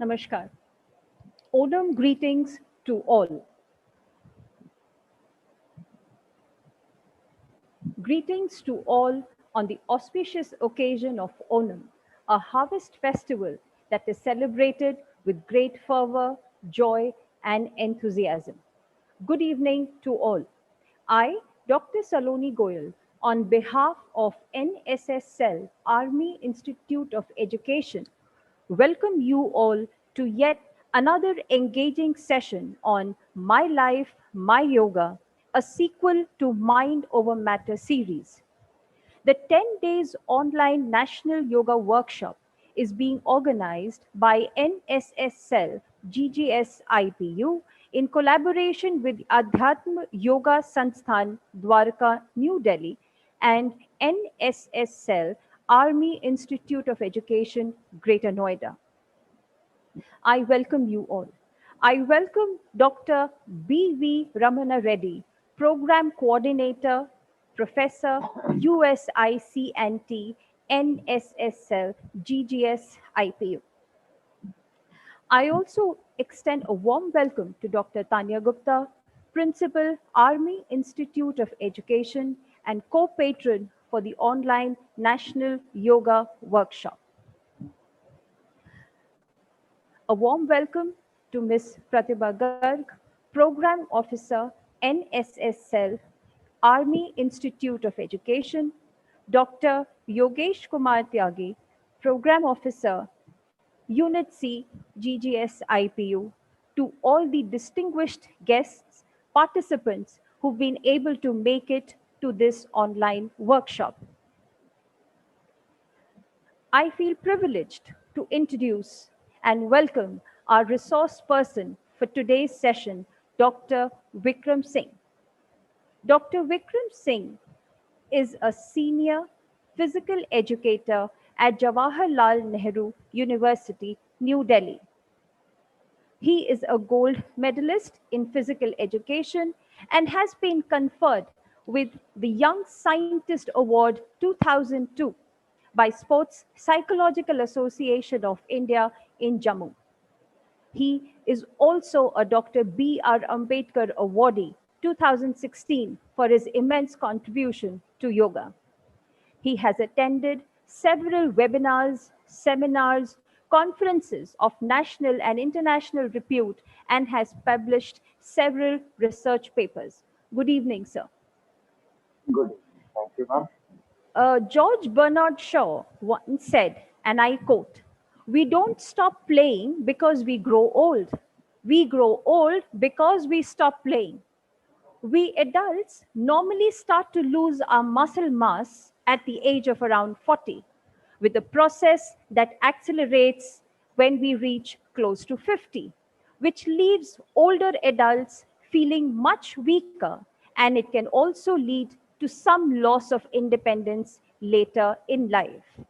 Namaskar. Onam greetings to all. Greetings to all on the auspicious occasion of Onam, a harvest festival that is celebrated with great fervor, joy, and enthusiasm. Good evening to all. I, Dr. Saloni Goyal, on behalf of NSS Cell, Army Institute of Education, welcome you all to yet another engaging session on My Life, My Yoga, a sequel to Mind Over Matter series. The 10 days online National Yoga Workshop is being organized by NSS Cell GGS IPU in collaboration with Adhyatma Yoga Sansthan Dwarka, New Delhi and NSS Cell Army Institute of Education, Greater Noida. I welcome you all. I welcome Dr. B.V. Ramana Reddy, Program Coordinator, Professor, USICNT, NSSL, GGS, IPU. I also extend a warm welcome to Dr. Tanya Gupta, Principal, Army Institute of Education, and co-patron for the online National Yoga Workshop. A warm welcome to Ms. Pratibha Garg, Program Officer, NSS Cell, Army Institute of Education, Dr. Yogesh Kumar Tyagi, Program Officer, Unit C, GGS IPU, to all the distinguished guests, participants who've been able to make it to this online workshop. I feel privileged to introduce and welcome our resource person for today's session, Dr. Vikram Singh. Dr. Vikram Singh is a senior physical educator at Jawaharlal Nehru University, New Delhi. He is a gold medalist in physical education and has been conferred with the Young Scientist Award 2002 by Sports Psychological Association of India in Jammu. He is also a Dr. B.R. Ambedkar Awardee 2016 for his immense contribution to yoga. He has attended several webinars, seminars, conferences of national and international repute and has published several research papers. Good evening, sir. Good. Thank you, ma'am. George Bernard Shaw once said, and I quote, "We don't stop playing because we grow old. We grow old because we stop playing." We adults normally start to lose our muscle mass at the age of around 40, with a process that accelerates when we reach close to 50, which leaves older adults feeling much weaker, and it can also lead to some loss of independence later in life.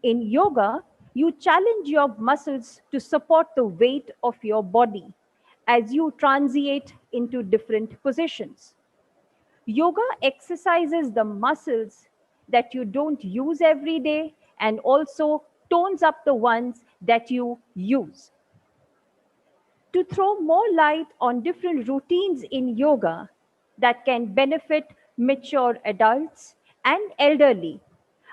In yoga, you challenge your muscles to support the weight of your body as you transiate into different positions. Yoga exercises the muscles that you don't use every day and also tones up the ones that you use. To throw more light on different routines in yoga that can benefit mature adults and elderly,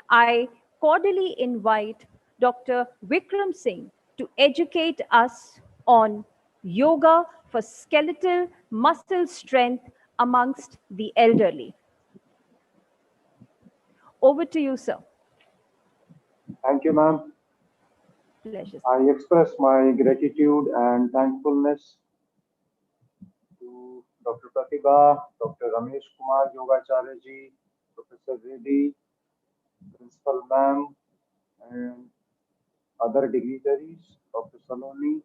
I cordially invite Dr. Vikram Singh to educate us on yoga for skeletal muscle strength amongst the elderly. Over to you, sir. Thank you, ma'am. Pleasure. I express my gratitude and thankfulness to Dr. Pratibha, Dr. Ramesh Kumar Yogacharya ji, Professor Reddy, Principal ma'am, and other dignitaries, Dr. Saloni.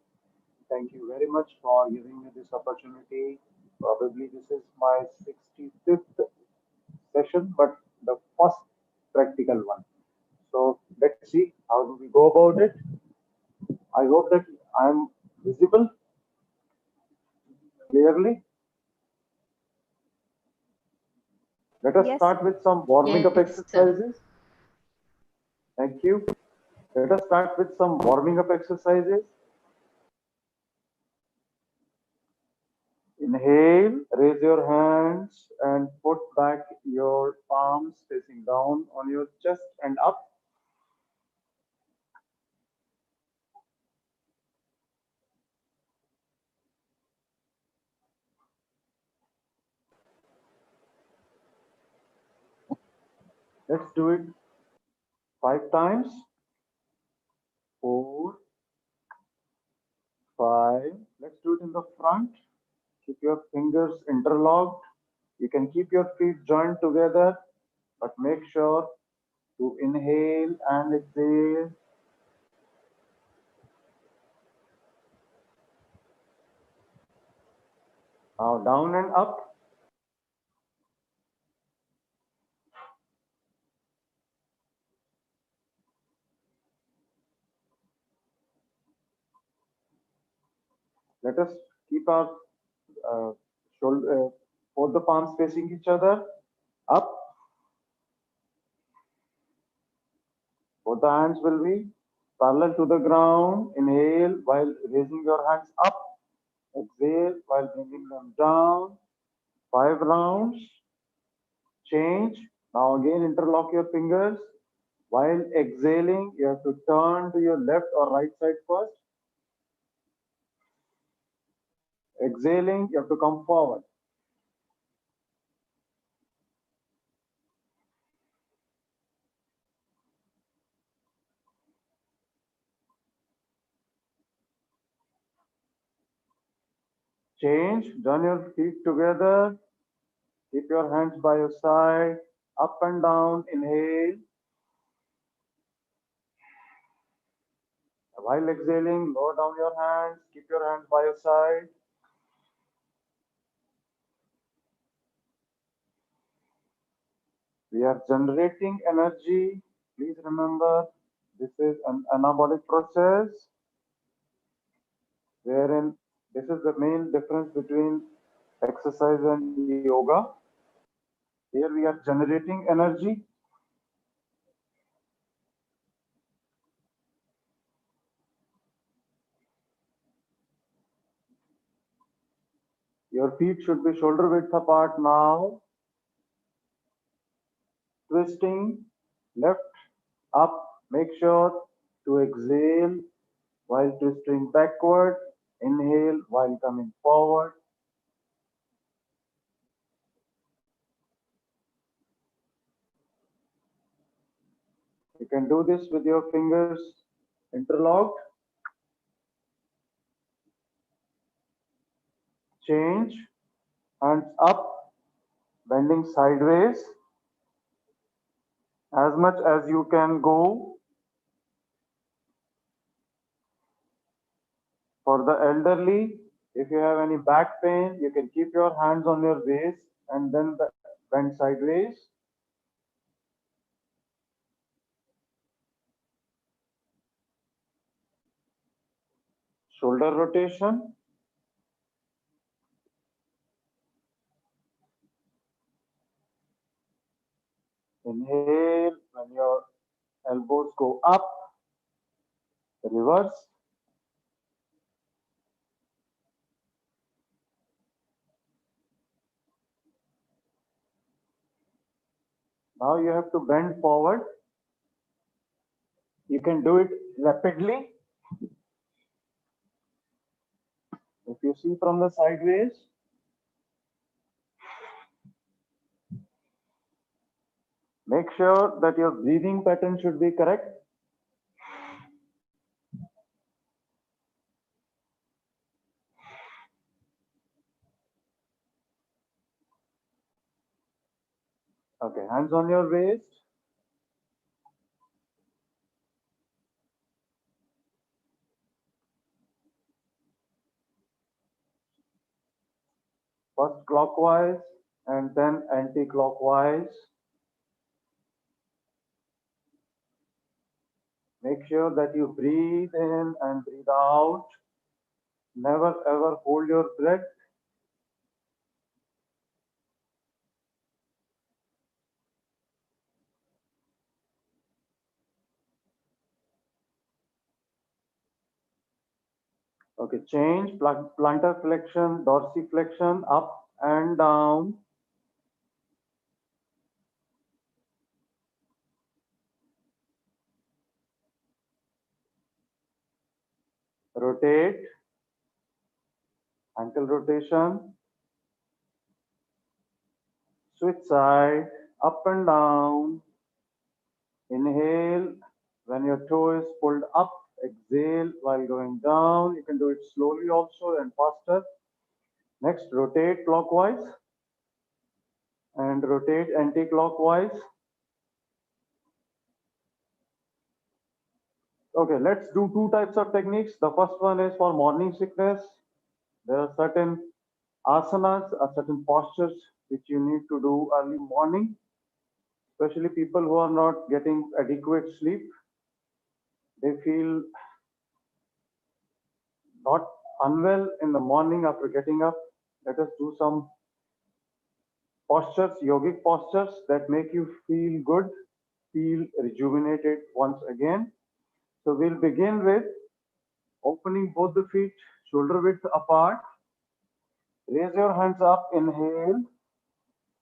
Thank you very much for giving me this opportunity. Probably this is my 65th session, but the first practical one. So let's see how do we go about it. I hope that I am visible clearly. Let us Yes. start with some warming up Yes, sir. exercises. Thank you. Let us start with some warming up exercises. Inhale, raise your hands and put back your palms facing down on your chest and up. Let's do it 5 times. 4, 5. Let's do it in the front. Keep your fingers interlocked. You can keep your feet joined together, but make sure to inhale and exhale. Now down and up. Let us keep our shoulder, both the palms facing each other. Up. Both the hands will be parallel to the ground. Inhale while raising your hands up. Exhale while bringing them down. 5 rounds. Change. Now again interlock your fingers. While exhaling, you have to turn to your left or right side first. Exhaling, you have to come forward. Change. Join your feet together. Keep your hands by your side. Up and down. Inhale. While exhaling, lower down your hands. Keep your hands by your side. We are generating energy. Please remember, this is an anabolic process wherein this is the main difference between exercise and yoga. Here we are generating energy. Your feet should be shoulder width apart now. Twisting left, up. Make sure to exhale while twisting backward. Inhale while coming forward. You can do this with your fingers interlocked. Change. Hands up, bending sideways as much as you can go. For the elderly, if you have any back pain, you can keep your hands on your waist and then bend sideways. Shoulder rotation. Inhale when your elbows go up. Reverse. Now you have to bend forward. You can do it rapidly. If you see from the sideways, make sure that your breathing pattern should be correct. Okay, hands on your waist. First clockwise and then anti-clockwise. Make sure that you breathe in and breathe out. Never ever hold your breath. Okay, change, plantar flexion, dorsiflexion, up and down. Rotate, ankle rotation, switch side, up and down. Inhale when your toe is pulled up. Exhale while going down. You can do it slowly also and faster. Next, rotate clockwise and rotate anti-clockwise. Okay, let's do two types of techniques. The first one is for morning sickness. There are certain asanas or certain postures which you need to do early morning, especially people who are not getting adequate sleep. They feel not unwell in the morning after getting up. Let us do some postures, yogic postures that make you feel good, feel rejuvenated once again. So we'll begin with opening both the feet shoulder width apart. Raise your hands up, inhale.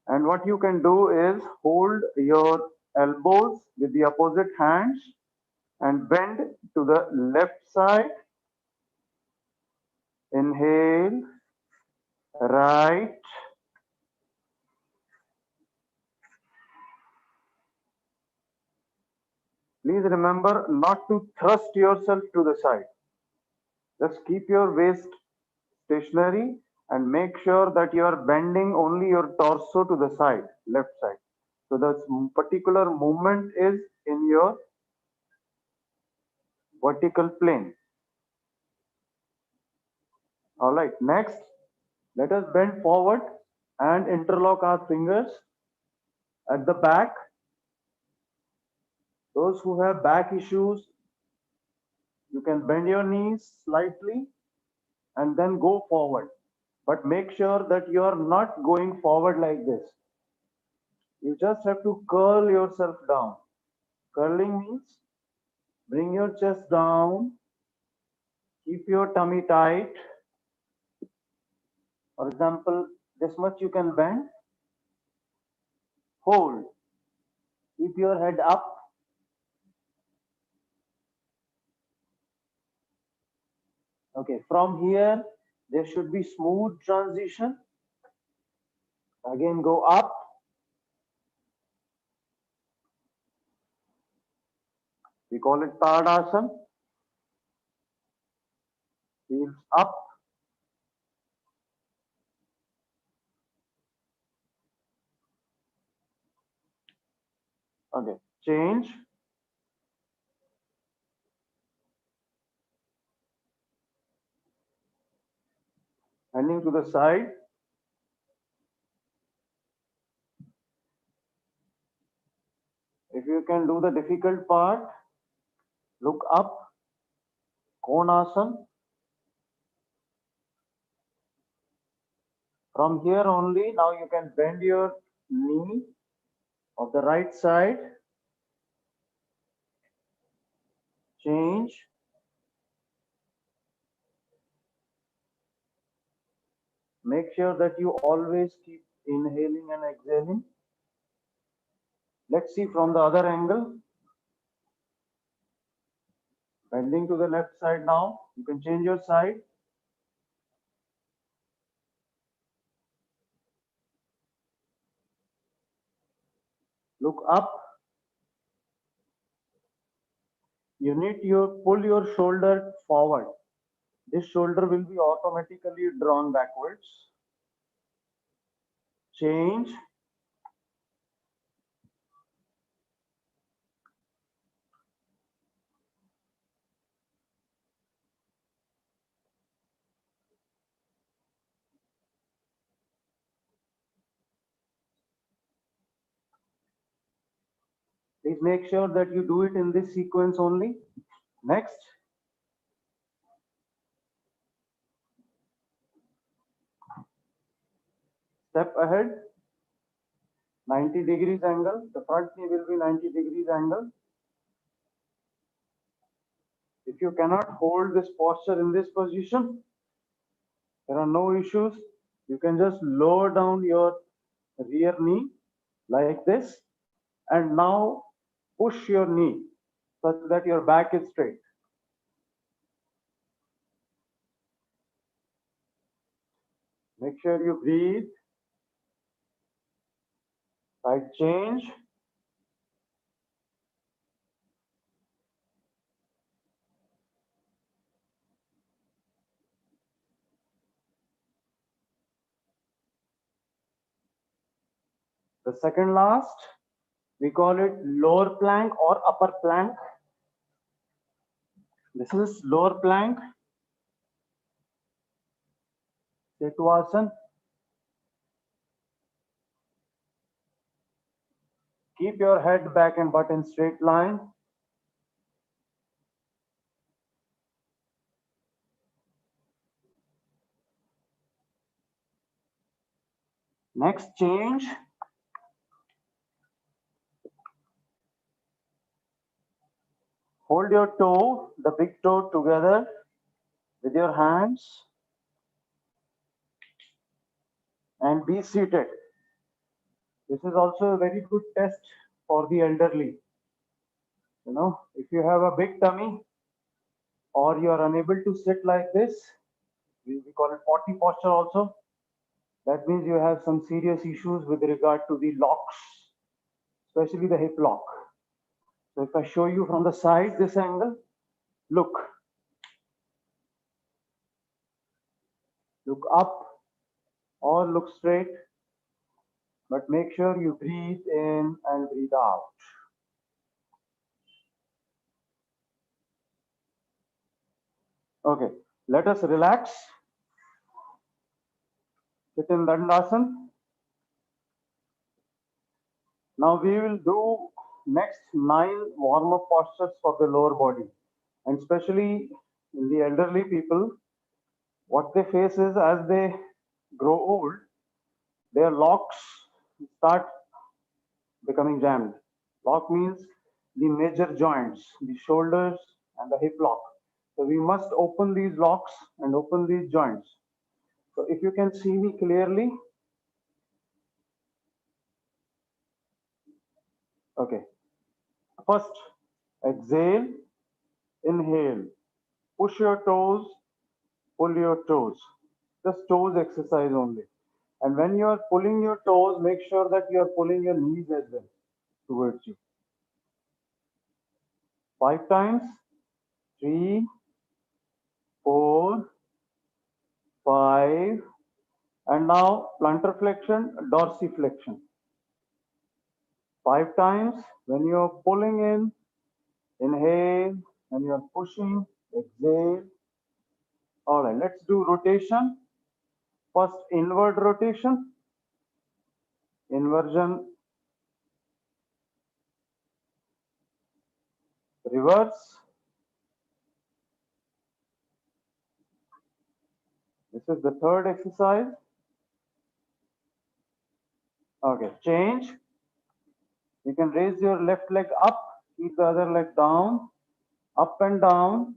And what you can do is hold your elbows with the opposite hands and bend to the left side. Inhale, right. Please remember not to thrust yourself to the side. Just keep your waist stationary and make sure that you are bending only your torso to the side, left side. So the particular movement is in your vertical plane. All right, next, let us bend forward and interlock our fingers at the back. Those who have back issues, you can bend your knees slightly and then go forward. But make sure that you are not going forward like this. You just have to curl yourself down. Curling means bring your chest down, keep your tummy tight. For example, this much you can bend, hold, keep your head up. Okay, from here, there should be smooth transition. Again, go up. We call it Tadasana. Heels up. Okay, change. Handing to the side. If you can do the difficult part, look up. Konasana. From here only, now you can bend your knee of the right side. Change. Make sure that you always keep inhaling and exhaling. Let's see from the other angle. Bending to the left side now. You can change your side. Look up. You need to pull your shoulder forward. This shoulder will be automatically drawn backwards. Change. Please make sure that you do it in this sequence only. Next. Step ahead. 90 degrees angle. The front knee will be 90 degrees angle. If you cannot hold this posture in this position, there are no issues. You can just lower down your rear knee like this, and now push your knee such that your back is straight. Make sure you breathe. Side change. The second last, we call it lower plank or upper plank. This is lower plank, Setuasan. Keep your head back and butt in straight line. Next change. Hold your toe, the big toe together with your hands and be seated. This is also a very good test for the elderly. You know, if you have a big tummy or you are unable to sit like this, we call it potty posture also. That means you have some serious issues with regard to the locks, especially the hip lock. So if I show you from the side, this angle, look up or look straight, but make sure you breathe in and breathe out. Okay, let us relax. Sit in Dandasana. Now we will do next 9 warm-up postures for the lower body, and especially in the elderly people, what they face is as they grow old, their locks start becoming jammed. Lock means the major joints, the shoulders and the hip lock. So we must open these locks and open these joints. So if you can see me clearly, okay. First, exhale, inhale, push your toes, pull your toes. Just toes exercise only. And when you are pulling your toes, make sure that you are pulling your knees as well towards you. 5 times. 3, 4, 5. And now plantar flexion, dorsiflexion. 5 times. When you are pulling in, inhale. When you are pushing, exhale. All right, let's do rotation. First, inward rotation. Inversion. Reverse. This is the third exercise. Okay, change. You can raise your left leg up, keep the other leg down, up and down.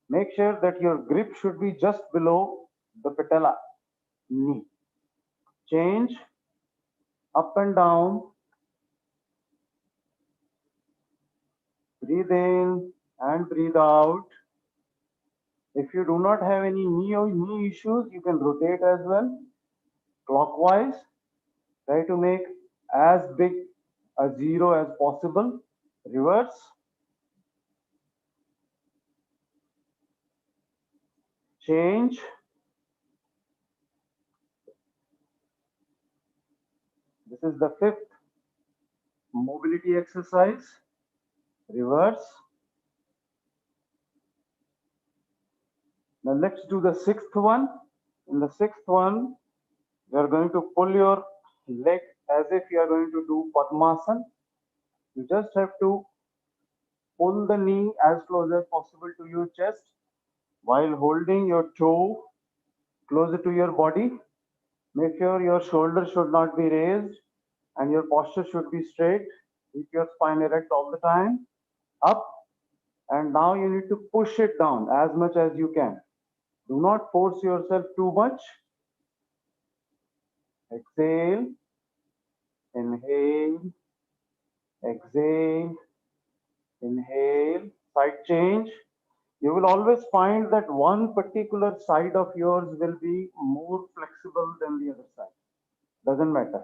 Make sure that your grip should be just below the patella, knee. Change, up and down. Breathe in and breathe out. If you do not have any knee issues, you can rotate as well. Clockwise, try to make as big a zero as possible. Reverse. Change. This is the fifth mobility exercise. Reverse. Now let's do the sixth one. In the sixth one, you are going to pull your leg as if you are going to do Padmasana. You just have to pull the knee as close as possible to your chest while holding your toe closer to your body. Make sure your shoulders should not be raised and your posture should be straight. Keep your spine erect all the time. Up And now you need to push it down as much as you can. Do not force yourself too much. Exhale, inhale, exhale, inhale, side change. You will always find that one particular side of yours will be more flexible than the other side. Doesn't matter.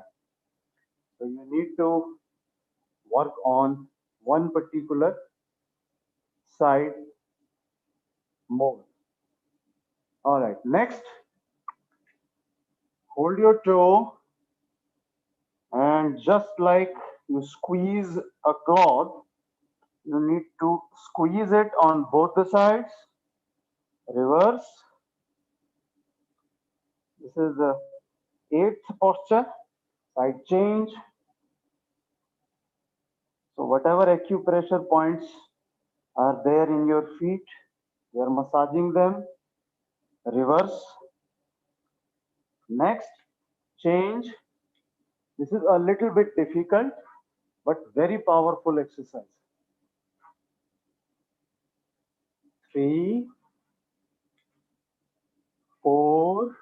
So you need to work on one particular side more. All right, next, hold your toe and just like you squeeze a cloth, you need to squeeze it on both the sides. Reverse. This is the eighth posture. Side change. So whatever acupressure points are there in your feet, you are massaging them. Reverse. Next, change. This is a little bit difficult, but very powerful exercise. 3, 4,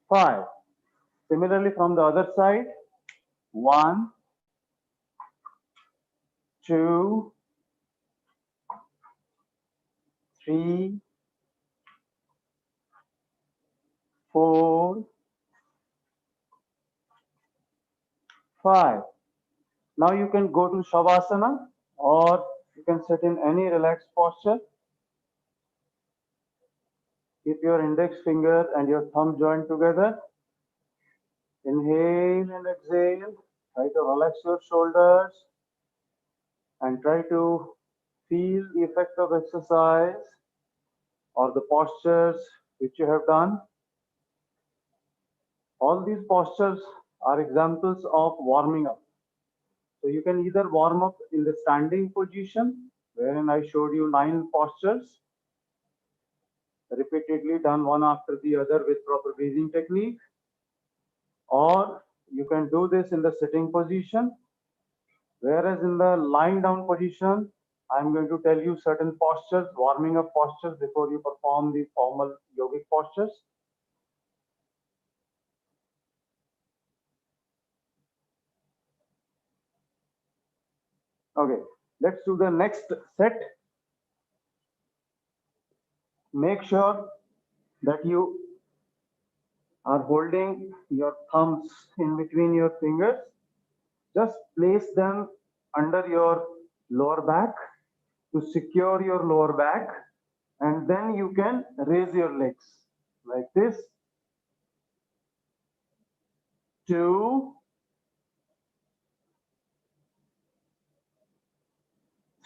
5. Similarly, from the other side, 1, 2, 3, 4, 5. Now you can go to Shavasana or you can sit in any relaxed posture. Keep your index finger and your thumb joined together. Inhale and exhale. Try to relax your shoulders and try to feel the effect of exercise or the postures which you have done. All these postures are examples of warming up. So you can either warm up in the standing position, wherein I showed you 9 postures, repeatedly done one after the other with proper breathing technique, or you can do this in the sitting position, whereas in the lying down position, I'm going to tell you certain postures, warming up postures before you perform the formal yogic postures. Okay, let's do the next set. Make sure that you are holding your thumbs in between your fingers. Just place them under your lower back to secure your lower back, and then you can raise your legs like this. 2,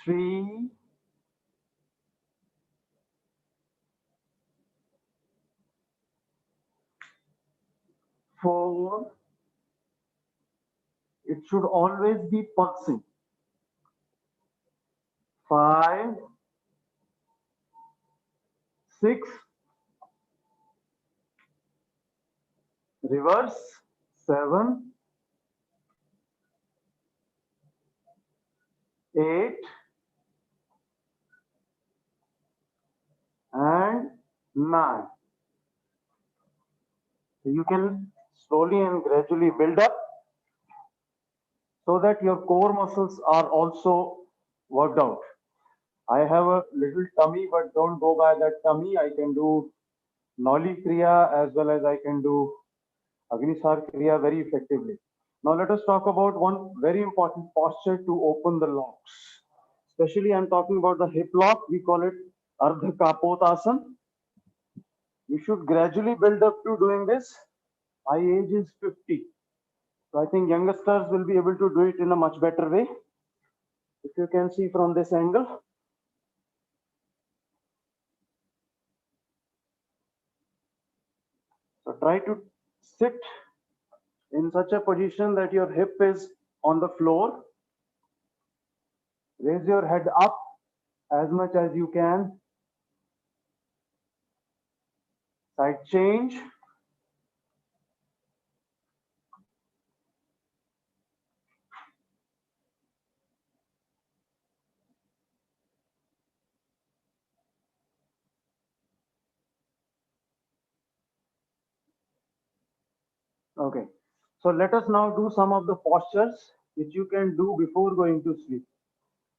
3, 4. It should always be pulsing. 5, 6. Reverse. 7, 8, and 9. So you can slowly and gradually build up so that your core muscles are also worked out. I have a little tummy, but don't go by that tummy. I can do Noli Kriya as well as I can do Agnisar Kriya very effectively. Now let us talk about one very important posture to open the locks. Especially I'm talking about the hip lock. We call it Ardha Kapotasana. You should gradually build up to doing this. My age is 50. So I think youngsters will be able to do it in a much better way. If you can see from this angle. So try to sit in such a position that your hip is on the floor. Raise your head up as much as you can. Side change. Okay. So let us now do some of the postures which you can do before going to sleep.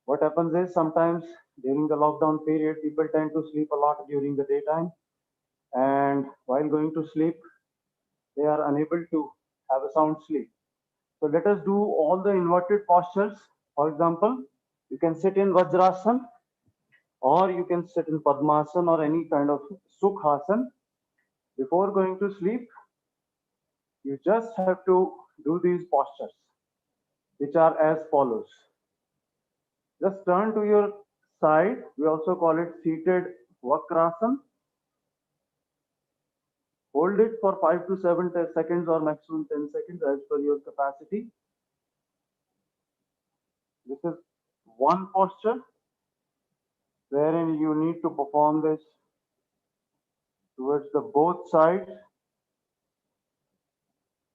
What happens is sometimes during the lockdown period, people tend to sleep a lot during the daytime, and while going to sleep, they are unable to have a sound sleep. So let us do all the inverted postures. For example, you can sit in Vajrasana, or you can sit in Padmasana or any kind of Sukhasana. Before going to sleep, you just have to do these postures, which are as follows. Just turn to your side. We also call it seated Vakrasana. Hold it for 5 to 7 seconds or maximum 10 seconds as per your capacity. This is one posture wherein you need to perform this towards the both sides.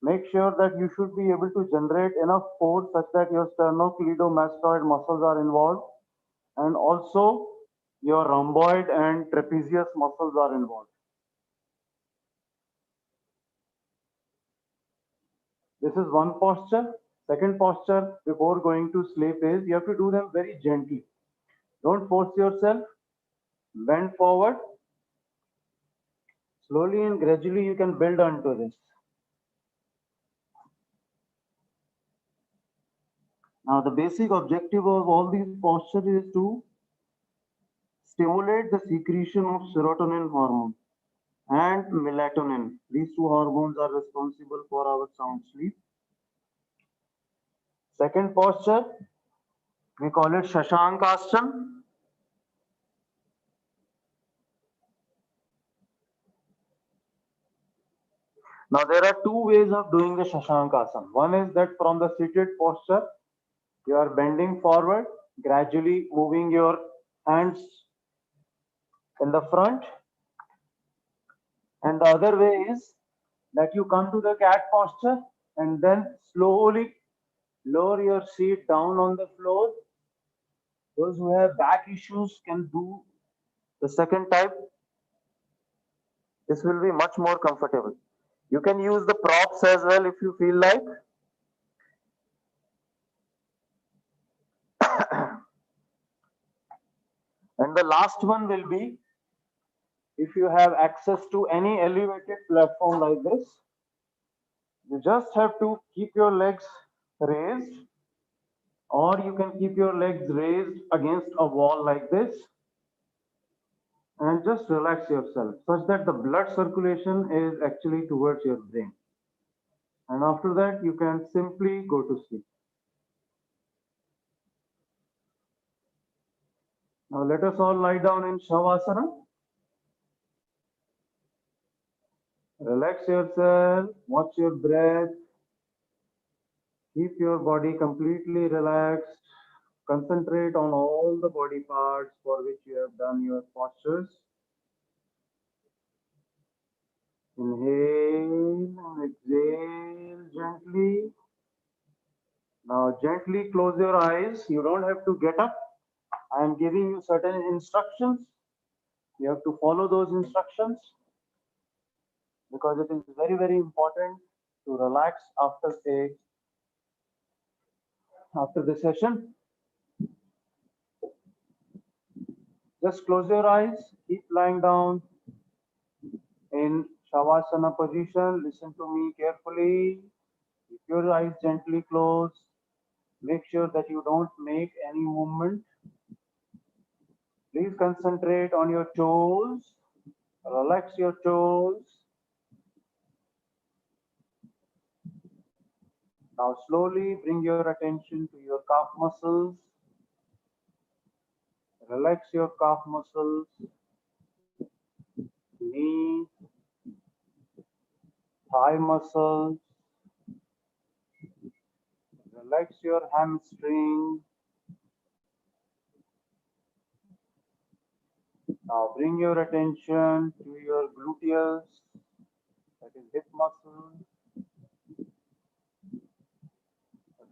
Make sure that you should be able to generate enough force such that your sternocleidomastoid muscles are involved, and also your rhomboid and trapezius muscles are involved. This is one posture. Second posture before going to sleep is you have to do them very gently. Don't force yourself. Bend forward. Slowly and gradually you can build onto this. Now the basic objective of all these postures is to stimulate the secretion of serotonin hormone and melatonin. These two hormones are responsible for our sound sleep. Second posture, we call it Shashankasana. Now there are two ways of doing the Shashankasana. One is that from the seated posture, you are bending forward, gradually moving your hands in the front. And the other way is that you come to the cat posture and then slowly lower your seat down on the floor. Those who have back issues can do the second type. This will be much more comfortable. You can use the props as well if you feel like. And the last one will be if you have access to any elevated platform like this, you just have to keep your legs raised, or you can keep your legs raised against a wall like this and just relax yourself such that the blood circulation is actually towards your brain. And after that, you can simply go to sleep. Now let us all lie down in Shavasana. Relax yourself, watch your breath, keep your body completely relaxed. Concentrate on all the body parts for which you have done your postures. Inhale and exhale gently. Now gently close your eyes. You don't have to get up. I am giving you certain instructions. You have to follow those instructions because it is very, very important to relax after the session. Just close your eyes, keep lying down in Shavasana position. Listen to me carefully. Keep your eyes gently closed. Make sure that you don't make any movement. Please concentrate on your toes. Relax your toes. Now slowly bring your attention to your calf muscles. Relax your calf muscles, knee, thigh muscles. Relax your hamstring. Now bring your attention to your gluteus, that is hip muscle.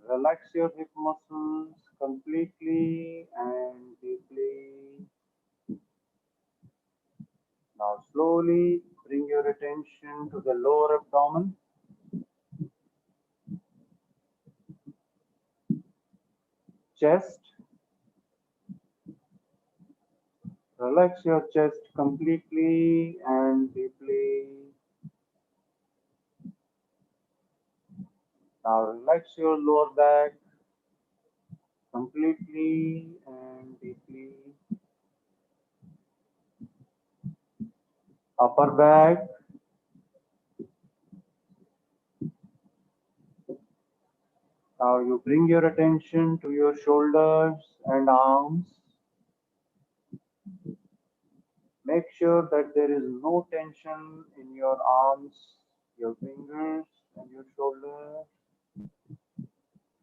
Relax your hip muscles completely and deeply. Now slowly bring your attention to the lower abdomen. chest. Relax your chest completely and deeply. Now relax your lower back completely and deeply. Upper back. Now you bring your attention to your shoulders and arms. Make sure that there is no tension in your arms, your fingers, and your shoulders.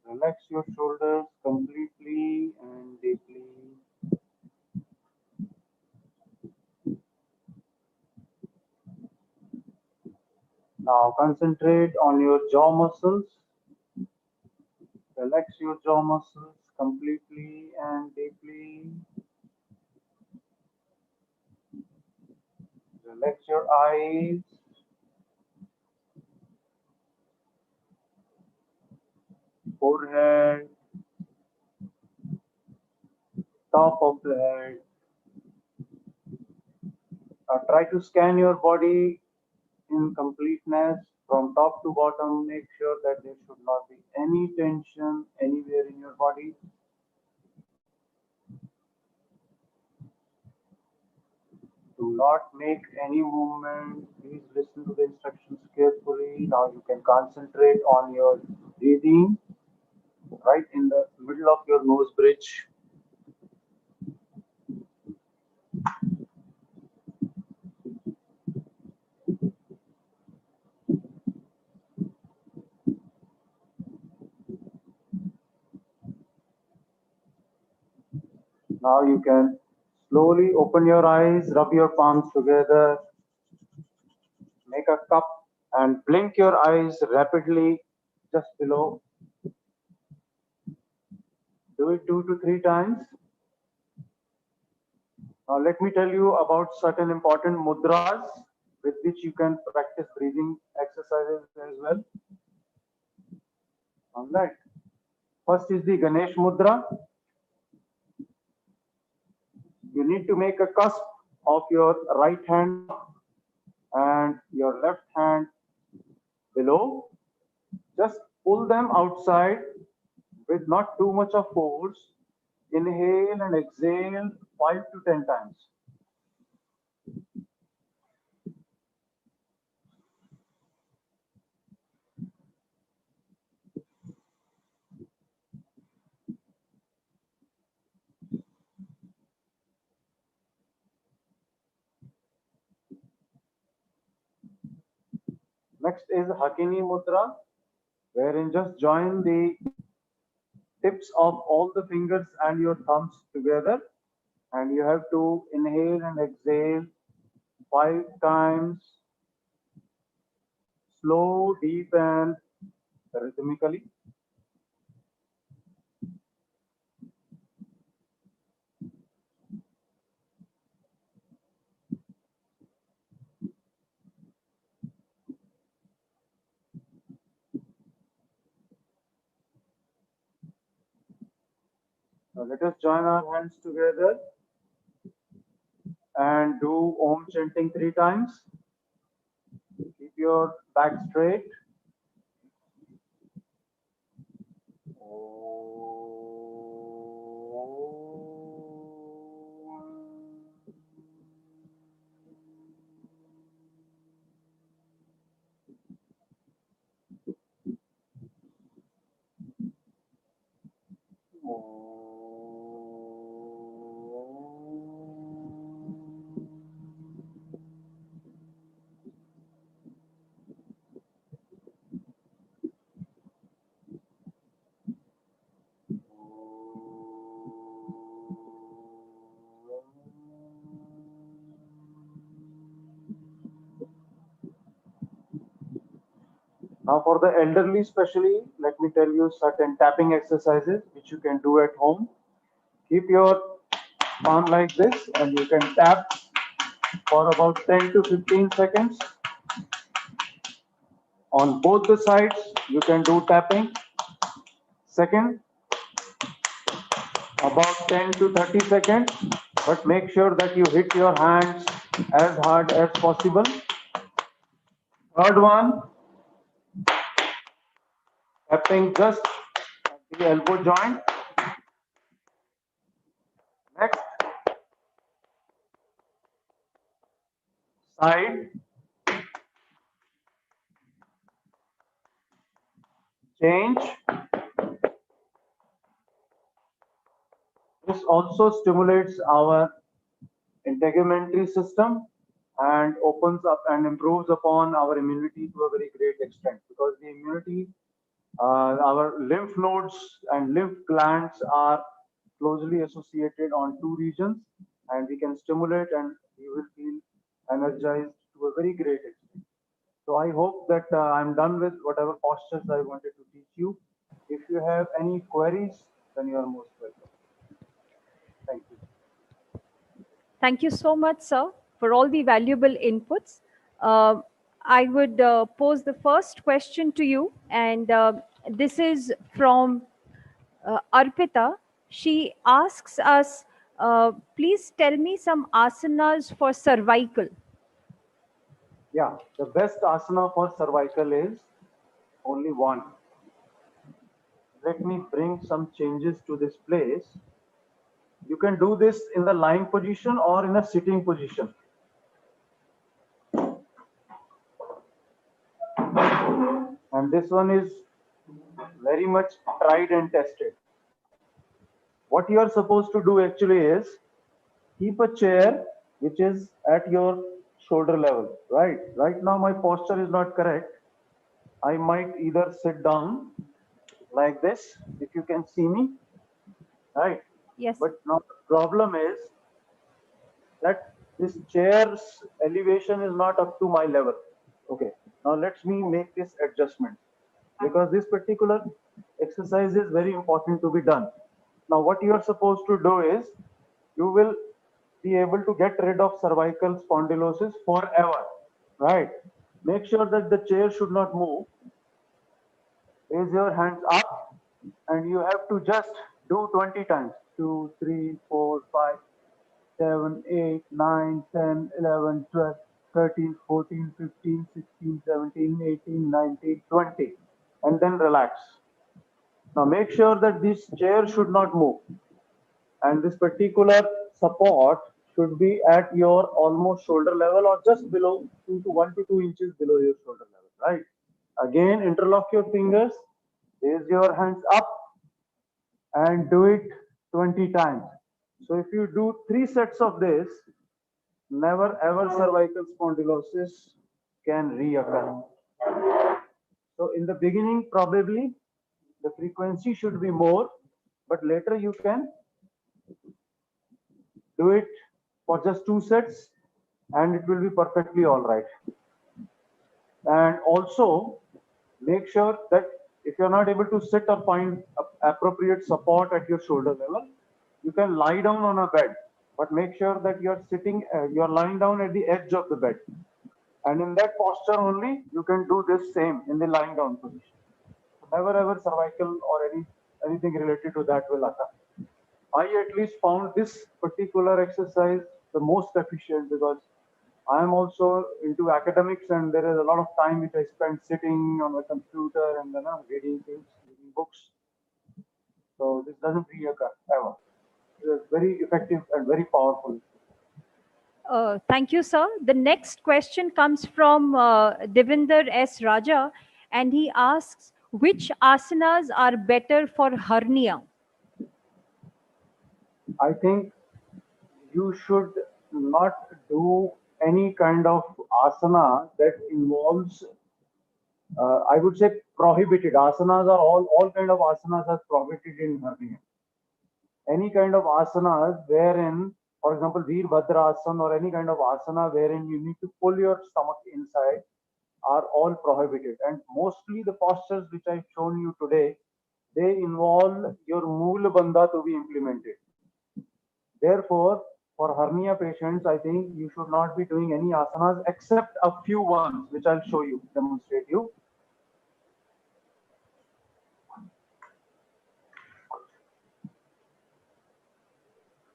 Relax your shoulders completely and deeply. Now concentrate on your jaw muscles. Relax your jaw muscles completely and deeply. Relax your eyes. Forehead, top of the head. Now try to scan your body in completeness from top to bottom. Make sure that there should not be any tension anywhere in your body. Do not make any movement. Please listen to the instructions carefully. Now you can concentrate on your breathing right in the middle of your nose bridge. Now you can slowly open your eyes, rub your palms together, make a cup and blink your eyes rapidly just below. Do it 2 to 3 times. Now let me tell you about certain important mudras with which you can practice breathing exercises as well. All right. First is the Ganesh Mudra. You need to make a cusp of your right hand up and your left hand below. Just pull them outside with not too much of force. Inhale and exhale 5 to 10 times. Next is Hakini Mudra, wherein just join the tips of all the fingers and your thumbs together, and you have to inhale and exhale 5 times, slow, deep, and rhythmically. Now let us join our hands together and do Om chanting 3 times. Keep your back straight. Now for the elderly especially, let me tell you certain tapping exercises which you can do at home. Keep your palm like this and you can tap for about 10 to 15 seconds. On both the sides, you can do tapping. Second, about 10 to 30 seconds, but make sure that you hit your hands as hard as possible. Third one, tapping just at the elbow joint. Next, side, change. This also stimulates our integumentary system and opens up and improves upon our immunity to a very great extent, because the immunity, our lymph nodes and lymph glands are closely associated on two regions, and we can stimulate and you will feel energized to a very great extent. So I hope that I'm done with whatever postures I wanted to teach you. If you have any queries, then you are most welcome. Thank you. Thank you so much, sir, for all the valuable inputs. Uh, I would pose the first question to you, and this is from Arpita. She asks us, please tell me some asanas for cervical. Yeah, the best asana for cervical is only one. Let me bring some changes to this place. You can do this in the lying position or in a sitting position. And this one is very much tried and tested. What you are supposed to do actually is keep a chair which is at your shoulder level, right? Right now my posture is not correct. I might either sit down like this, if you can see me, right? Yes. But now the problem is that this chair's elevation is not up to my level. Okay, now let me make this adjustment, because this particular exercise is very important to be done. Now what you are supposed to do is you will be able to get rid of cervical spondylosis forever, right? Make sure that the chair should not move. Raise your hands up, and you have to just do 20 times. 2, 3, 4, 5, 7, 8, 9, 10, 11, 12, 13, 14, 15, 16, 17, 18, 19, 20, and then relax. Now make sure that this chair should not move, and this particular support should be at your almost shoulder level or just below 1 to 2 inches below your shoulder level, right? Again, interlock your fingers, raise your hands up, and do it 20 times. So if you do 3 sets of this, never ever cervical spondylosis can reoccur. So in the beginning, probably the frequency should be more, but later you can do it for just 2 sets and it will be perfectly all right. And also make sure that if you're not able to sit or find appropriate support at your shoulder level, you can lie down on a bed, but make sure that you're sitting, you're lying down at the edge of the bed. And in that posture only, you can do this same in the lying down position. Never ever cervical or anything related to that will occur. I at least found this particular exercise the most efficient, because I am also into academics and there is a lot of time which I spend sitting on the computer and then reading things, reading books. So this doesn't reoccur ever. It is very effective and very powerful. Thank you, sir. The next question comes from Devinder S. Raja, and he asks, which asanas are better for hernia? I think you should not do any kind of asana that involves, I would say, prohibited. Asanas are all kind of asanas are prohibited in hernia. Any kind of asanas wherein, for example, Veerbhadrasana or any kind of asana wherein you need to pull your stomach inside are all prohibited. And mostly the postures which I've shown you today, they involve your Moola Bandha to be implemented. Therefore, for hernia patients, I think you should not be doing any asanas except a few ones, which I'll show you, demonstrate you.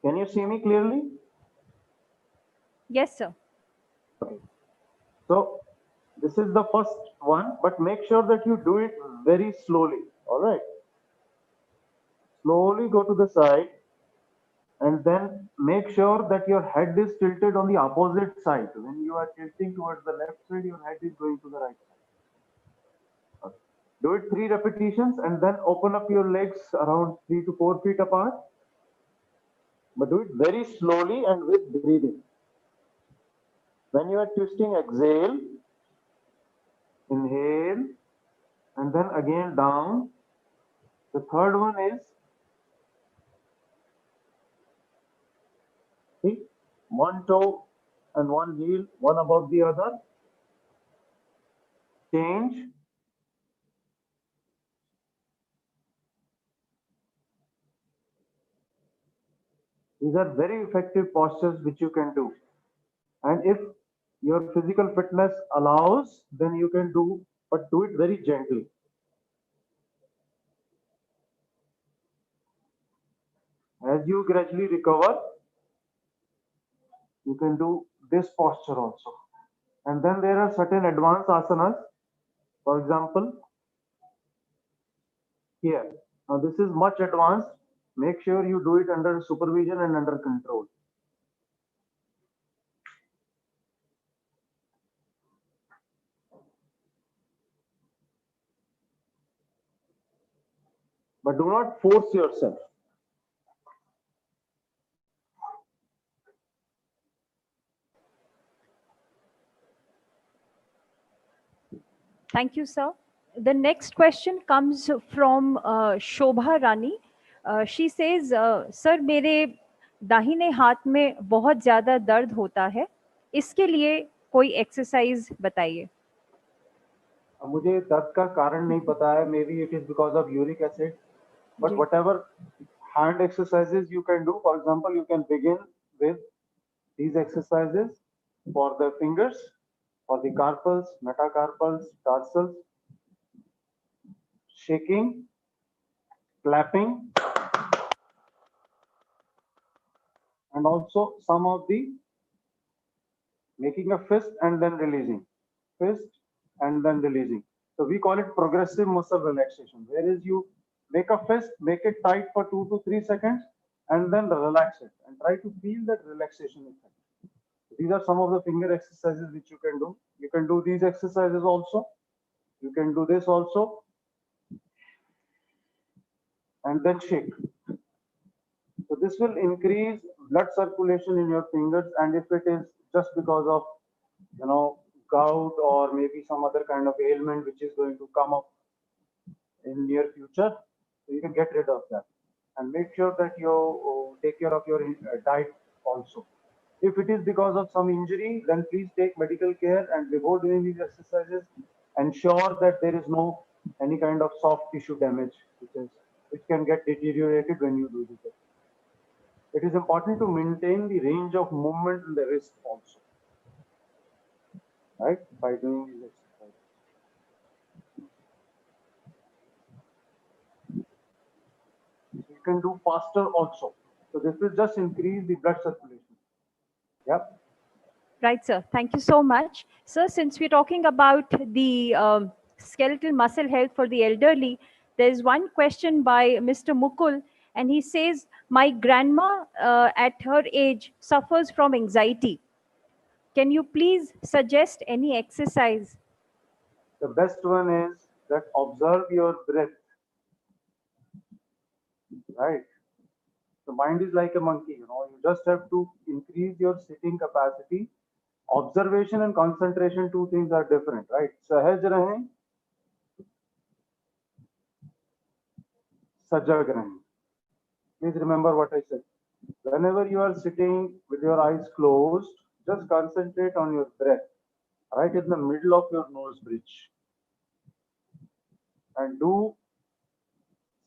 Can you see me clearly? Yes, sir. Okay. So this is the first one, but make sure that you do it very slowly. All right. Slowly go to the side and then make sure that your head is tilted on the opposite side. When you are tilting towards the left side, your head is going to the right side. Okay. Do it 3 repetitions and then open up your legs around 3 to 4 feet apart. But do it very slowly and with breathing. When you are twisting, exhale, inhale, and then again down. The third one is, see, one toe and one heel, one above the other. Change. These are very effective postures which you can do. And if your physical fitness allows, then you can do, but do it very gently. As you gradually recover, you can do this posture also. And then there are certain advanced asanas. For example, here. Now this is much advanced. Make sure you do it under supervision and under control. But do not force yourself. Thank you, sir. The next question comes from Shobha Rani. She says, sir मेरे दाहिने हाथ में बहुत ज़्यादा दर्द होता है, इसके लिए कोई एक्सरसाइज बताइए. मुझे दर्द का कारण नहीं पता है. Maybe it is because of uric acid. But ji. whatever hand exercises you can do, for example, you can begin with these exercises for the fingers, for the carpals, metacarpals, tarsals, shaking, clapping, and also some of the making a fist and then releasing, fist and then releasing. So we call it progressive muscle relaxation, whereas you make a fist, make it tight for 2 to 3 seconds, and then relax it and try to feel that relaxation effect. These are some of the finger exercises which you can do. You can do these exercises also. You can do this also. And then shake. So this will increase blood circulation in your fingers. And if it is just because of, gout or maybe some other kind of ailment which is going to come up in near future, so you can get rid of that. And make sure that you take care of your diet also. If it is because of some injury, then please take medical care, and before doing these exercises, ensure that there is no any kind of soft tissue damage which can get deteriorated when you do this. It is important to maintain the range of movement in the wrist also, right? By doing these exercises. You can do faster also. So this will just increase the blood circulation. Yep. Right, sir. Thank you so much. Sir, since we're talking about the skeletal muscle health for the elderly, there's one question by Mr. Mukul, and he says, my grandma at her age suffers from anxiety. Can you please suggest any exercise? The best one is that observe your breath, right? The mind is like a monkey, you just have to increase your sitting capacity. Observation and concentration, two things are different, right? Sahaj raheं, sajag raheं. Please remember what I said. Whenever you are sitting with your eyes closed, just concentrate on your breath, right in the middle of your nose bridge. And do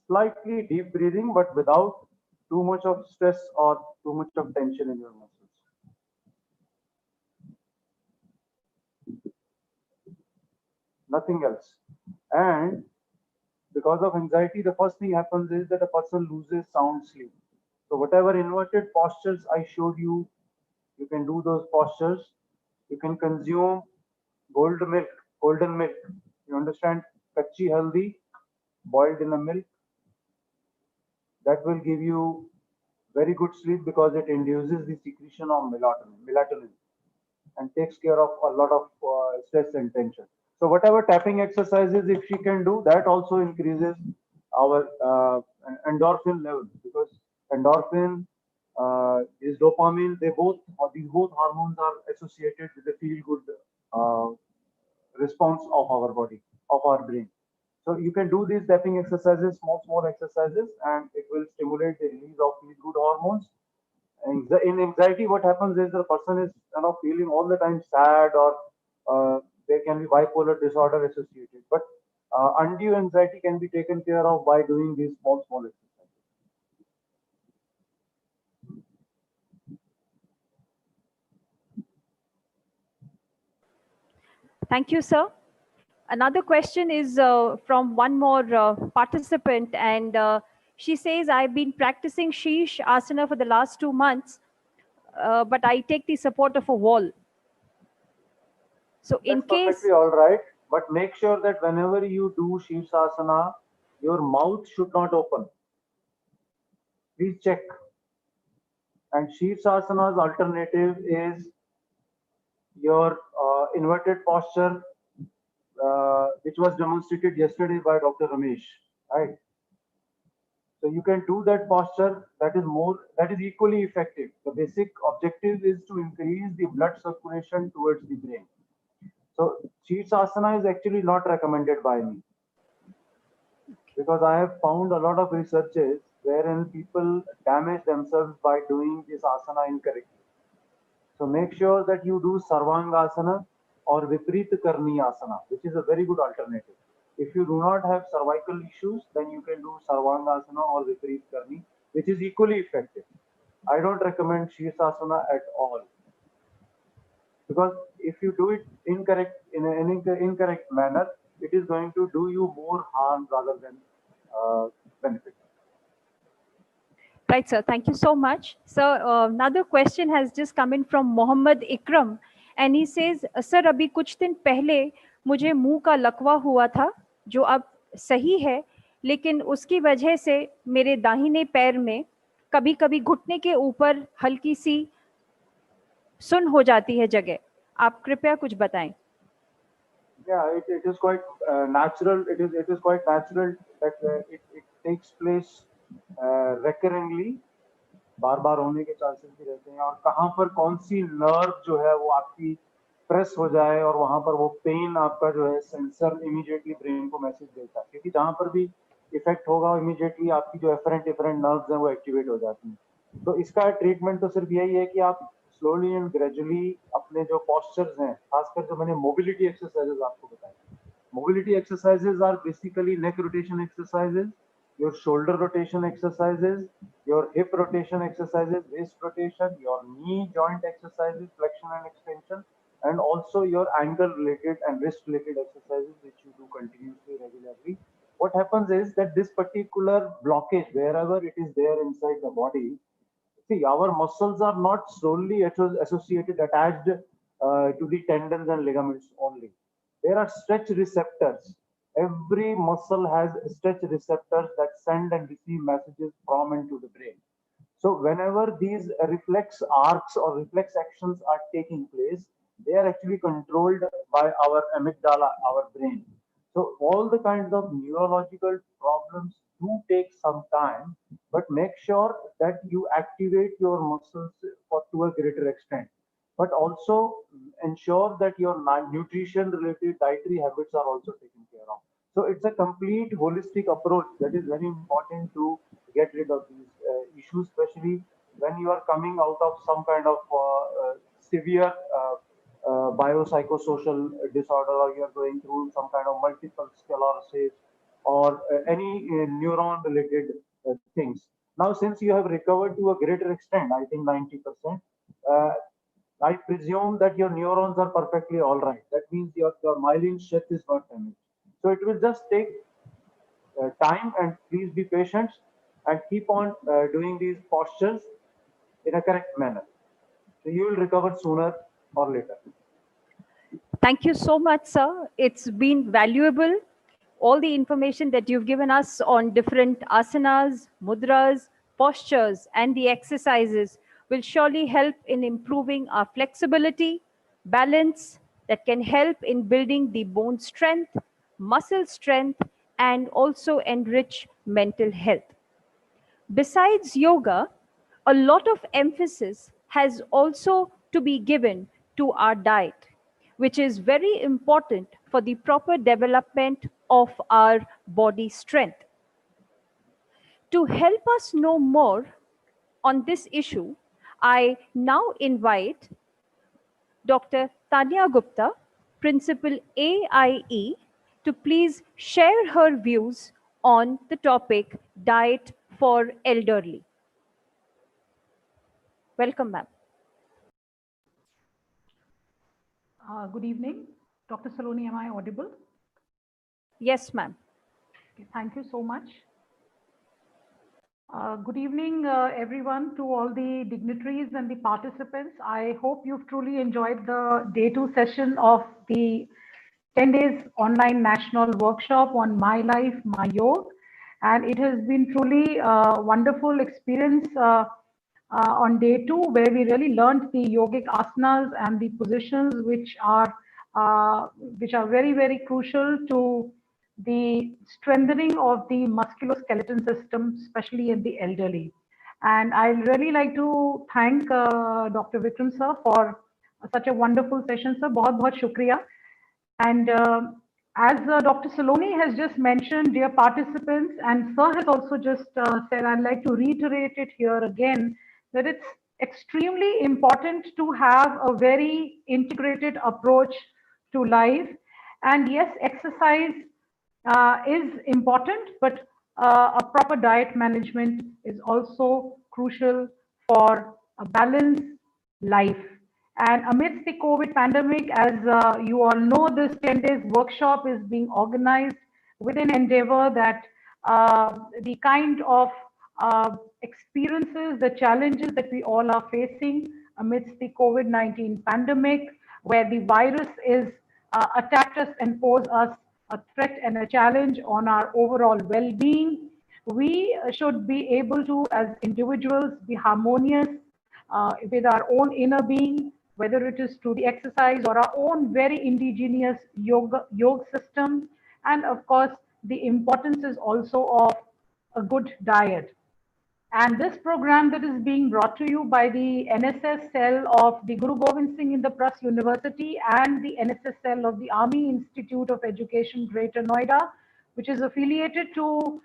slightly deep breathing, but without too much of stress or too much of tension in your muscles. Nothing else. And because of anxiety, the first thing happens is that a person loses sound sleep. So whatever inverted postures I showed you, you can do those postures. You can consume golden milk, golden milk. You understand? Kachi haldi boiled in a milk. That will give you very good sleep because it induces the secretion of melatonin and takes care of a lot of stress and tension. So whatever tapping exercises, if she can do, that also increases our endorphin level because endorphin is dopamine. These both hormones are associated with the feel good uh, response of our body, of our brain. So you can do these tapping exercises, small exercises, and it will stimulate the release of feel good hormones. In anxiety, what happens is the person is feeling all the time sad, or there can be bipolar disorder associated. But undue anxiety can be taken care of by doing these small exercises. Thank you, sir. Another question is from one more participant, and she says, I've been practicing Sheesh Asana for the last 2 months, but I take the support of a wall. So in That's case, perfectly all right. But make sure that whenever you do Shivasana, your mouth should not open. Please check. And Shivasana's alternative is your inverted posture, which was demonstrated yesterday by Dr. Ramesh, right? So you can do that posture. That is equally effective. The basic objective is to increase the blood circulation towards the brain. So Shivasana is actually not recommended by me because I have found a lot of researches wherein people damage themselves by doing this asana incorrectly. So make sure that you do Sarvangasana or Viparit Karni Asana, which is a very good alternative. If you do not have cervical issues, then you can do Sarvangasana or Viparit Karni, which is equally effective. I don't recommend Shirsasana at all because if you do it incorrect in an incorrect manner, it is going to do you more harm rather than benefit. right, sir, thank you so much. So another question has just come in from Mohammad Ikram, and he says, sir, अभी कुछ दिन पहले मुझे मुंह का लकवा हुआ था, जो अब सही है, लेकिन उसकी वजह से मेरे दाहिने पैर में कभी-कभी घुटने के ऊपर हल्की सी सुन हो जाती है जगह. आप कृपया कुछ बताएं. Yeah, it is quite natural. It is quite natural that it takes place recurrently. बार बार होने के चांसेस भी रहते हैं और कहाँ पर कौन सी नर्व जो है वो आपकी प्रेस हो जाए और वहां पर वो पेन आपका जो है सेंसर इमीडिएटली ब्रेन को मैसेज देता है क्योंकि जहां पर भी इफेक्ट होगा इमीडिएटली आपकी जो एफरेंट डिफरेंट नर्व्स हैं वो एक्टिवेट हो जाती हैं. तो इसका ट्रीटमेंट तो सिर्फ यही है कि आप स्लोली एंड ग्रेजुअली अपने जो पॉस्चर्स हैं खासकर जो मैंने मोबिलिटी एक्सरसाइजेस आपको बताए. Mobility exercises are basically neck rotation exercises, your shoulder rotation exercises, your hip rotation exercises, waist rotation, your knee joint exercises, flexion and extension, and also your ankle related and wrist related exercises which you do continuously, regularly. What happens is that this particular blockage, wherever it is there inside the body, see, our muscles are not solely associated, attached to the tendons and ligaments only. There are stretch receptors. Every muscle has stretch receptors that send and receive messages from and to the brain. So whenever these reflex arcs or reflex actions are taking place, they are actually controlled by our amygdala, our brain. So all the kinds of neurological problems do take some time, but make sure that you activate your muscles to a greater extent. But also ensure that your nutrition related dietary habits are also taken care of. So it's a complete holistic approach that is very important to get rid of these issues, especially when you are coming out of some kind of severe biopsychosocial disorder, or you are going through some kind of multiple sclerosis or any neuron related things. Now, since you have recovered to a greater extent, I think 90%, uh, I presume that your neurons are perfectly all right. That means your myelin sheath is not damaged. So it will just take time, and please be patient. and keep on doing these postures in a correct manner. So you will recover sooner or later. Thank you so much, sir. It's been valuable. All the information that you've given us on different asanas, mudras, postures, and the exercises will surely help in improving our flexibility, balance, that can help in building the bone strength, muscle strength, and also enrich mental health. Besides yoga, a lot of emphasis has also to be given to our diet, which is very important for the proper development of our body strength. To help us know more on this issue, I now invite Dr. Tanya Gupta, Principal AIE, to please share her views on the topic diet for elderly. Welcome, ma'am. Good evening. Dr. Saloni, am I audible? Yes, ma'am. Okay, thank you so much. Good evening, everyone, to all the dignitaries and the participants. I hope you've truly enjoyed the day 2 session of the 10 days online national workshop on My Life, My Yoga. And it has been truly a wonderful experience on day 2, where we really learned the yogic asanas and the positions which are very, very crucial to the strengthening of the musculoskeletal system, especially in the elderly. And I'd really like to thank Dr. Vikram sir for such a wonderful session, sir. Bahut bahut shukriya. And as Dr. Saloni has just mentioned, dear participants, and sir has also just said, I'd like to reiterate it here again, that it's extremely important to have a very integrated approach to life. And yes, exercise is important, but a proper diet management is also crucial for a balanced life. And amidst the COVID pandemic, as you all know, this 10 days workshop is being organized with an endeavor that the kind of experiences, the challenges that we all are facing amidst the COVID-19 pandemic, where the virus is attacked us and posed us a threat and a challenge on our overall well-being. We should be able to, as individuals, be harmonious with our own inner being, whether it is through the exercise or our own very indigenous yoga system. And of course, the importance is also of a good diet. And this program that is being brought to you by the NSS cell of the Guru Gobind Singh Indraprasth University and the NSS cell of the Army Institute of Education, Greater Noida, which is affiliated to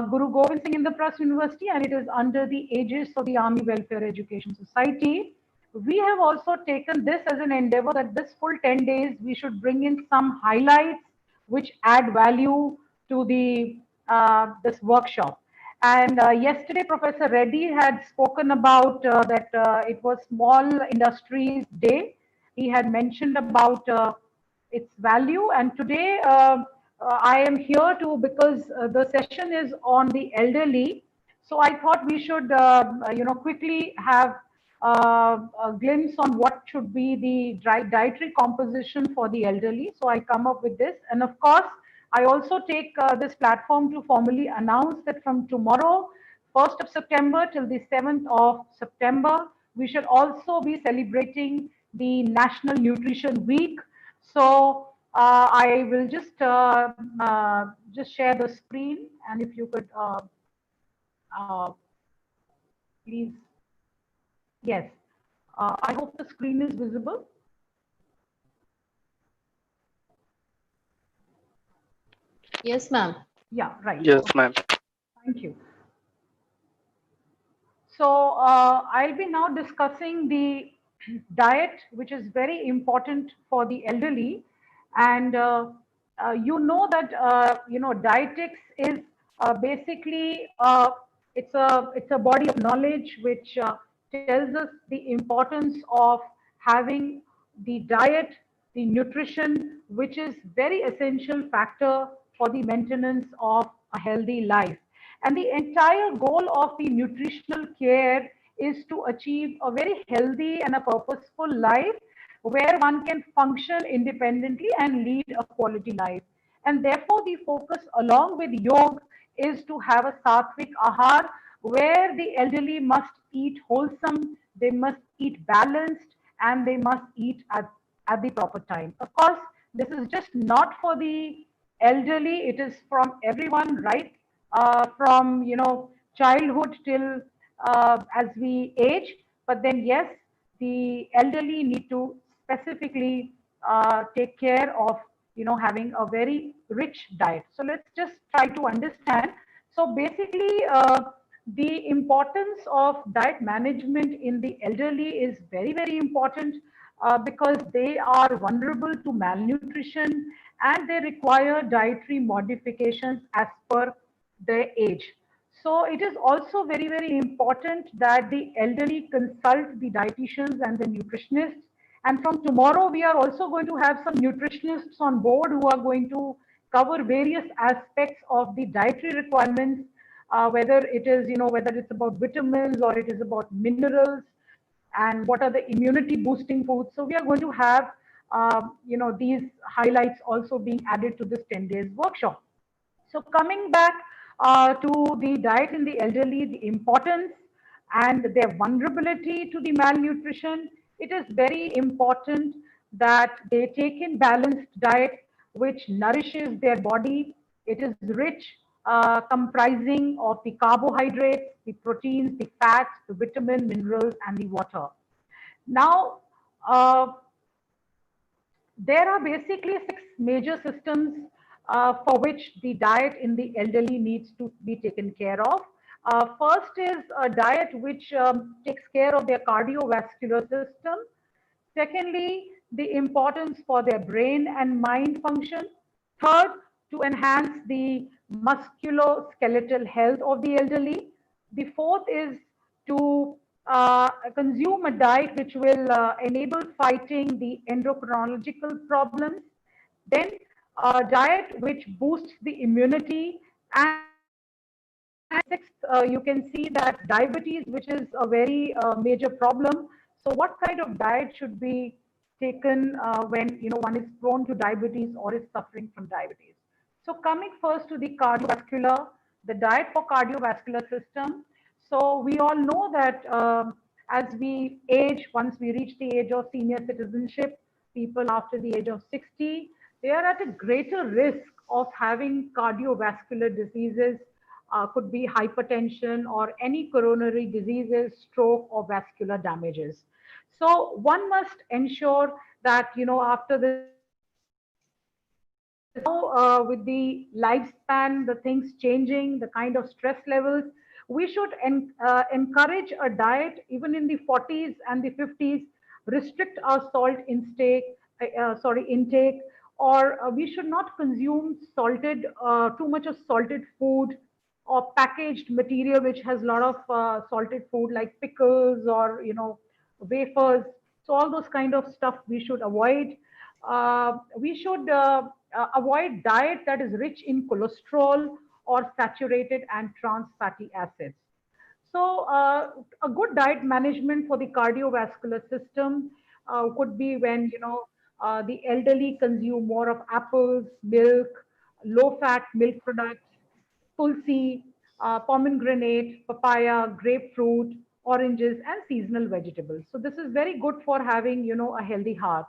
Guru Gobind Singh Indraprasth University, and it is under the aegis of the Army Welfare Education Society. We have also taken this as an endeavor that this full 10 days we should bring in some highlights which add value to the this workshop. And yesterday, Professor Reddy had spoken about that it was Small Industries Day. He had mentioned about its value. And today, I am here to, because the session is on the elderly. So I thought we should, quickly have a glimpse on what should be the dietary composition for the elderly. So I come up with this. And of course, I also take this platform to formally announce that from tomorrow, 1st of September till the 7th of September, we should also be celebrating the National Nutrition Week. So I will just share the screen, and if you could please, yes, I hope the screen is visible. Yes, ma'am. Yeah, right. Yes, ma'am. Thank you. So I'll be now discussing the diet, which is very important for the elderly. And you know that dietetics is basically it's a body of knowledge which tells us the importance of having the diet, the nutrition, which is very essential factor for the maintenance of a healthy life. And the entire goal of the nutritional care is to achieve a very healthy and a purposeful life where one can function independently and lead a quality life. And therefore, the focus along with yoga is to have a sattvic ahar where the elderly must eat wholesome, they must eat balanced, and they must eat at the proper time. Of course, this is just not for the elderly, it is from everyone, right? From childhood till as we age. But then yes, the elderly need to specifically take care of having a very rich diet. So let's just try to understand. So basically, the importance of diet management in the elderly is very, very important because they are vulnerable to malnutrition and they require dietary modifications as per their age. So it is also very, very important that the elderly consult the dietitians and the nutritionists. And from tomorrow, we are also going to have some nutritionists on board who are going to cover various aspects of the dietary requirements, whether it is, whether it's about vitamins or it is about minerals and what are the immunity boosting foods. So we are going to have, these highlights also being added to this 10 days workshop. So coming back to the diet in the elderly, the importance and their vulnerability to the malnutrition, it is very important that they take in balanced diet which nourishes their body. It is rich, comprising of the carbohydrates, the proteins, the fats, the vitamin, minerals, and the water. Now, there are basically six major systems for which the diet in the elderly needs to be taken care of. First is a diet which takes care of their cardiovascular system. Secondly, the importance for their brain and mind function. Third, to enhance the musculoskeletal health of the elderly. The fourth is to consume a diet which will enable fighting the endocrinological problems. Then a diet which boosts the immunity. And sixth, you can see that diabetes, which is a very major problem. So what kind of diet should be taken when one is prone to diabetes or is suffering from diabetes? So coming first to the cardiovascular, the diet for cardiovascular system. So we all know that as we age, once we reach the age of senior citizenship, people after the age of 60, they are at a greater risk of having cardiovascular diseases, could be hypertension or any coronary diseases, stroke or vascular damages. So one must ensure that, after this, with the lifespan, the things changing, the kind of stress levels, we should encourage a diet even in the 40s and the 50s, restrict our salt intake, or we should not consume too much of salted food or packaged material which has a lot of salted food like pickles or wafers. So all those kind of stuff we should avoid. We should avoid diet that is rich in cholesterol or saturated and trans fatty acids. So a good diet management for the cardiovascular system could be when the elderly consume more of apples, milk, low fat milk products, tulsi, pomegranate, papaya, grapefruit, oranges, and seasonal vegetables. So this is very good for having, a healthy heart.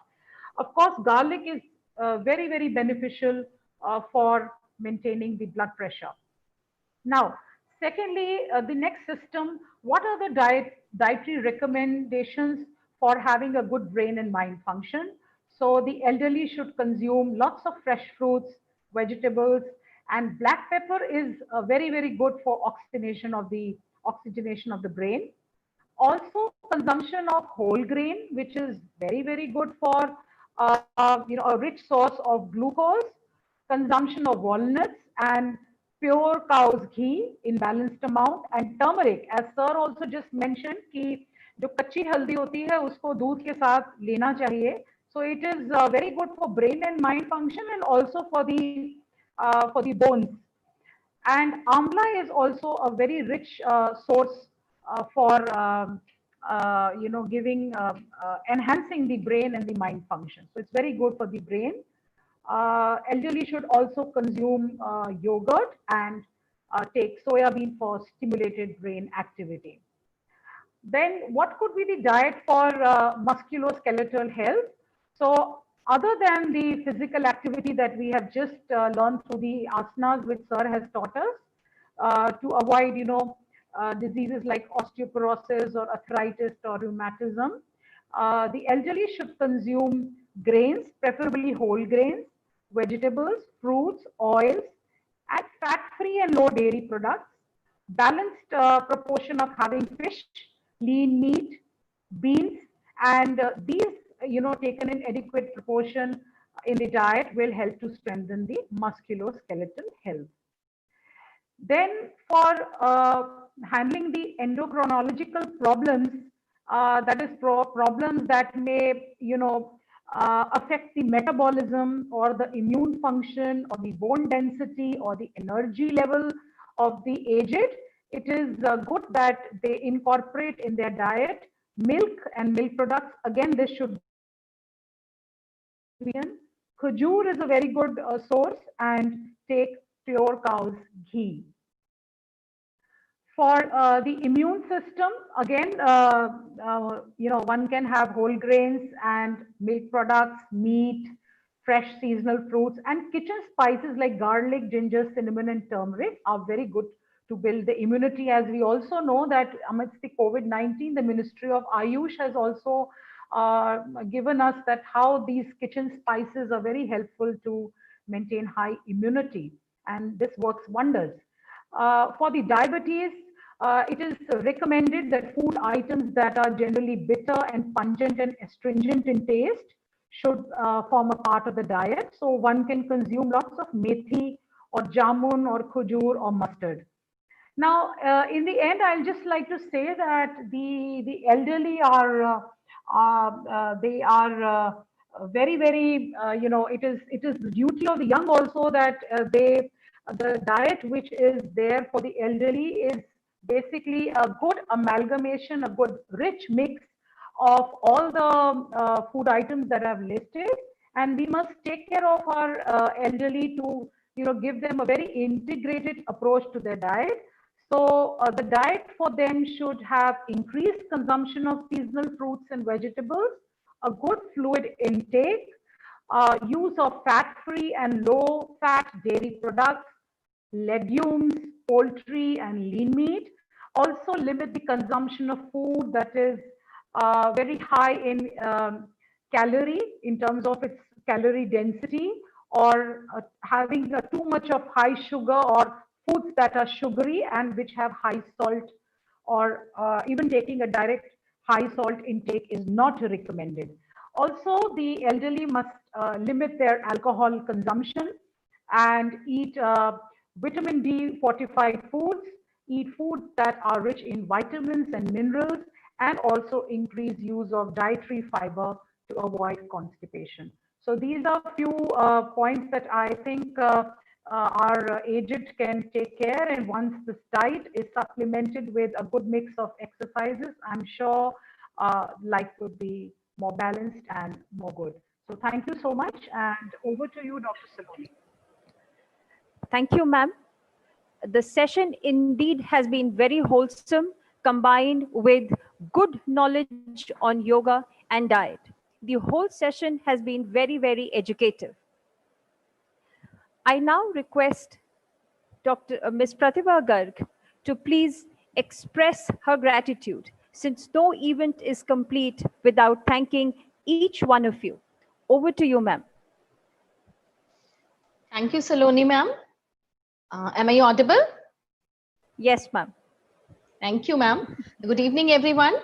Of course, garlic is very, very beneficial for maintaining the blood pressure. Now, secondly, the next system, what are the dietary recommendations for having a good brain and mind function? So the elderly should consume lots of fresh fruits, vegetables, and black pepper is very, very good for oxygenation of the brain. Also, consumption of whole grain, which is very, very good for a rich source of glucose. Consumption of walnuts and pure cow's ghee in balanced amount, and turmeric, as sir also just mentioned कि जो कच्ची हल्दी होती है उसको दूध के साथ लेना चाहिए. So it is very good for brain and mind function and also for the bones. And amla is also a very rich source for giving enhancing the brain and the mind function. So it's very good for the brain. Elderly should also consume yogurt and take soya bean for stimulated brain activity. Then what could be the diet for musculoskeletal health? So other than the physical activity that we have just learned through the asanas which sir has taught us, to avoid, diseases like osteoporosis or arthritis or rheumatism, the elderly should consume grains, preferably whole grains, vegetables, fruits, oils, and fat-free and low dairy products, balanced proportion of having fish, lean meat, beans, and these, taken in adequate proportion in the diet will help to strengthen the musculoskeletal health. Then for handling the endocrinological problems, that is problems that may, affect the metabolism or the immune function or the bone density or the energy level of the aged, it is good that they incorporate in their diet milk and milk products. Again, this should be khajur is a very good source, and take pure cow's ghee. For the immune system, again, one can have whole grains and milk products, meat, fresh seasonal fruits, and kitchen spices like garlic, ginger, cinnamon, and turmeric are very good to build the immunity. As we also know that amidst the COVID-19, the Ministry of Ayush has also given us that how these kitchen spices are very helpful to maintain high immunity, and this works wonders. For the diabetes, it is recommended that food items that are generally bitter and pungent and astringent in taste should form a part of the diet. So one can consume lots of methi or jamun or khujur or mustard. Now, in the end, I'll just like to say that the elderly are they are very very it is the duty of the young also that the diet which is there for the elderly is basically a good amalgamation, a good rich mix of all the food items that I've listed, and we must take care of our elderly to give them a very integrated approach to their diet. So the diet for them should have increased consumption of seasonal fruits and vegetables, a good fluid intake, use of fat-free and low-fat dairy products, legumes, poultry, and lean meat. Also limit the consumption of food that is very high in calorie in terms of its calorie density, or having too much of high sugar or foods that are sugary and which have high salt, or even taking a direct high salt intake is not recommended. Also, the elderly must limit their alcohol consumption and eat vitamin D fortified foods, eat foods that are rich in vitamins and minerals, and also increase use of dietary fiber to avoid constipation. So these are few points that I think our aged can take care, and once this diet is supplemented with a good mix of exercises, I'm sure life would be more balanced and more good. So thank you so much, and over to you, Dr. Saloni. Thank you, ma'am. The session indeed has been very wholesome, combined with good knowledge on yoga and diet. The whole session has been very, very educative. I now request Ms. Pratibha Garg to please express her gratitude, since no event is complete without thanking each one of you. Over to you, ma'am. Thank you, Saloni ma'am. Am I audible? Yes, ma'am. Thank you, ma'am. Good evening, everyone.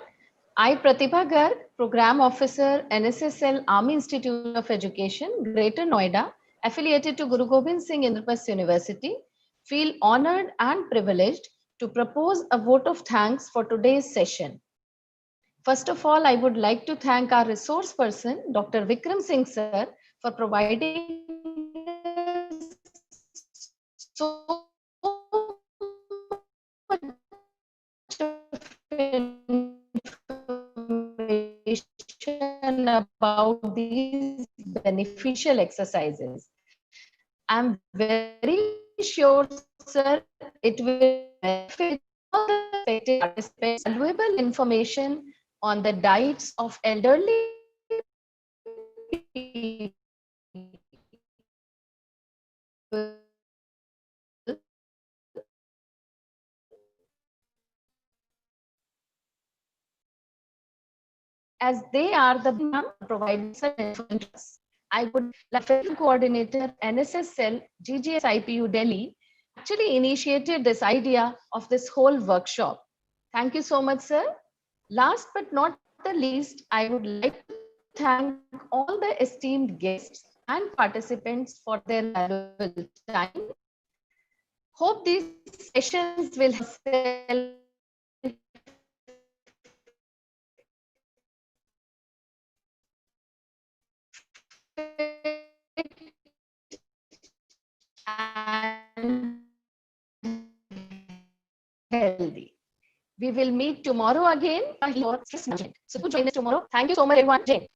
I, Pratibha Garg, Program Officer, NSSL Army Institute of Education, Greater Noida, affiliated to Guru Gobind Singh Indraprasth University, feel honored and privileged to propose a vote of thanks for today's session. First of all, I would like to thank our resource person, Dr. Vikram Singh sir, for providing so about these beneficial exercises. I'm very sure, sir, it will benefit all the affected participants. Valuable information on the diets of elderly people as they are the providing such information. I would like to coordinator NSS cell GGS IPU Delhi actually initiated this idea of this whole workshop. Thank you so much, sir. Last but not the least, I would like to thank all the esteemed guests and participants for their valuable time. Hope these sessions will help and healthy. We will meet tomorrow again. So do join us tomorrow. Thank you so much, everyone. Jane.